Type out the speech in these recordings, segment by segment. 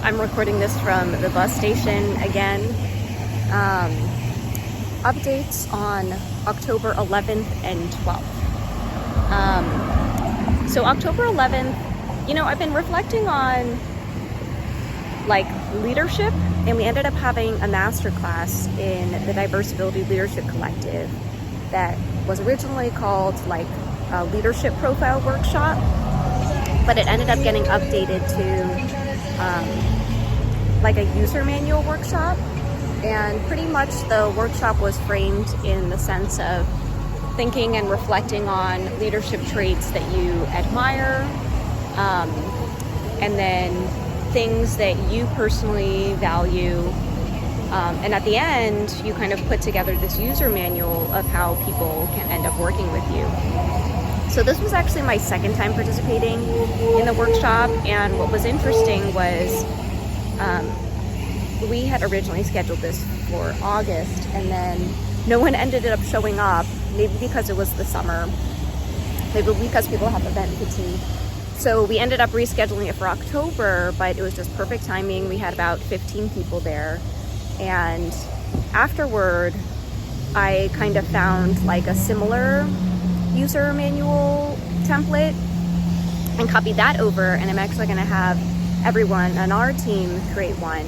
I'm recording this from the bus station again. Updates on October 11th and 12th. So October 11th, I've been reflecting on like leadership, and we ended up having a master class in the Diversability Leadership Collective that was originally called like a leadership profile workshop, but it ended up getting updated to like a user manual workshop. And pretty much the workshop was framed in the sense of thinking and reflecting on leadership traits that you admire, and then things that you personally value. And at the end, you kind of put together this user manual of how people can end up working with you. So this was actually my second time participating in the workshop, and what was interesting was we had originally scheduled this for August, and then no one ended up showing up, maybe because it was the summer, maybe because people have event fatigue. So we ended up rescheduling it for October, but it was just perfect timing. We had about 15 people there, and afterward I kind of found like a similar user manual template and copied that over, and I'm actually going to have everyone on our team create one.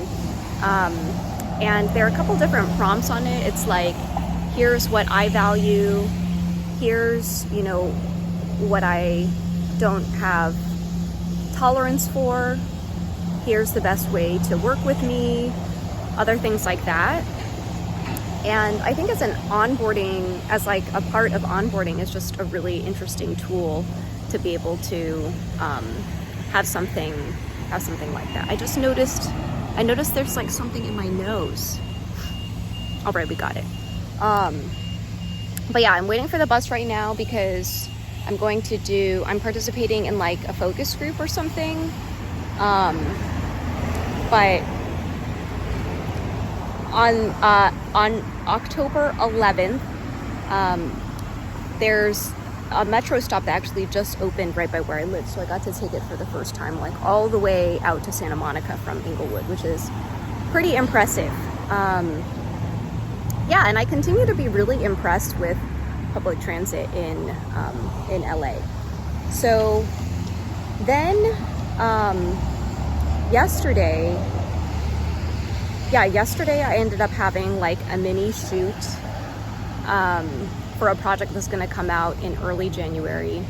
And there are a couple different prompts on it. It's like, here's what I value, here's what I don't have tolerance for, here's the best way to work with me, other things like that. And I think as a part of onboarding is just a really interesting tool to be able to have something like that. I noticed there's like something in my nose. All right, we got it. But yeah, I'm waiting for the bus right now because I'm participating in like a focus group or something. But on October 11th, there's a metro stop that actually just opened right by where I live. So I got to take it for the first time, like all the way out to Santa Monica from Inglewood, which is pretty impressive. Yeah, and I continue to be really impressed with public transit in LA. So then yesterday I ended up having like a mini shoot for a project that's going to come out in early January,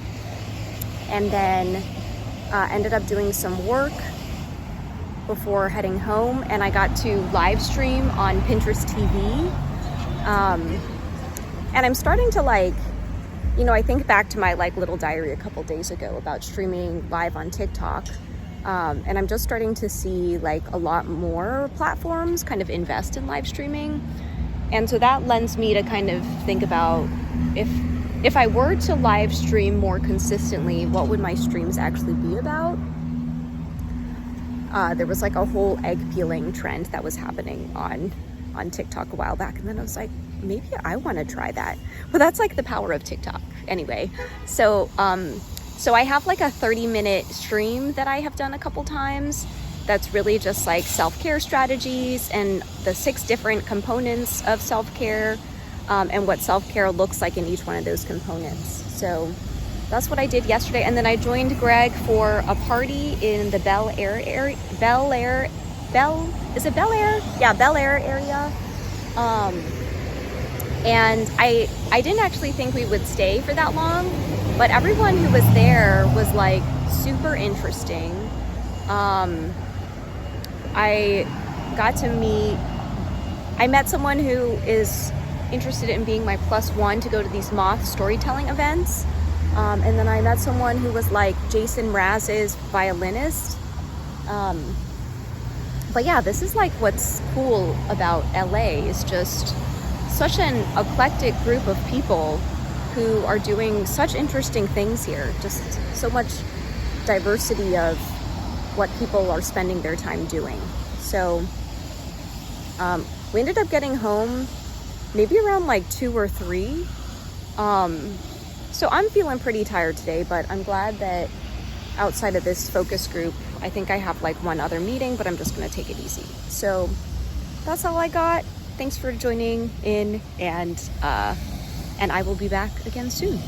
and then ended up doing some work before heading home, and I got to live stream on Pinterest TV. And I'm starting to I think back to my like little diary a couple days ago about streaming live on TikTok. And I'm just starting to see like a lot more platforms kind of invest in live streaming. And so that lends me to kind of think about if I were to live stream more consistently, what would my streams actually be about? There was like a whole egg peeling trend that was happening on TikTok a while back. And then I was like, maybe I want to try that. But that's like the power of TikTok anyway. So I have like a 30-minute stream that I have done a couple times that's really just like self-care strategies and the 6 different components of self-care, and what self-care looks like in each one of those components. So that's what I did yesterday. And then I joined Greg for a party in the Bel Air area. And I didn't actually think we would stay for that long, but everyone who was there was like super interesting. I met someone who is interested in being my +1 to go to these Moth storytelling events. And then I met someone who was like Jason Mraz's violinist. But yeah, this is like what's cool about LA is just such an eclectic group of people who are doing such interesting things here. Just so much diversity of what people are spending their time doing. So we ended up getting home maybe around like 2 or 3. So I'm feeling pretty tired today, but I'm glad that outside of this focus group, I think I have like one other meeting, but I'm just gonna take it easy. So that's all I got. Thanks for joining in, and I will be back again soon.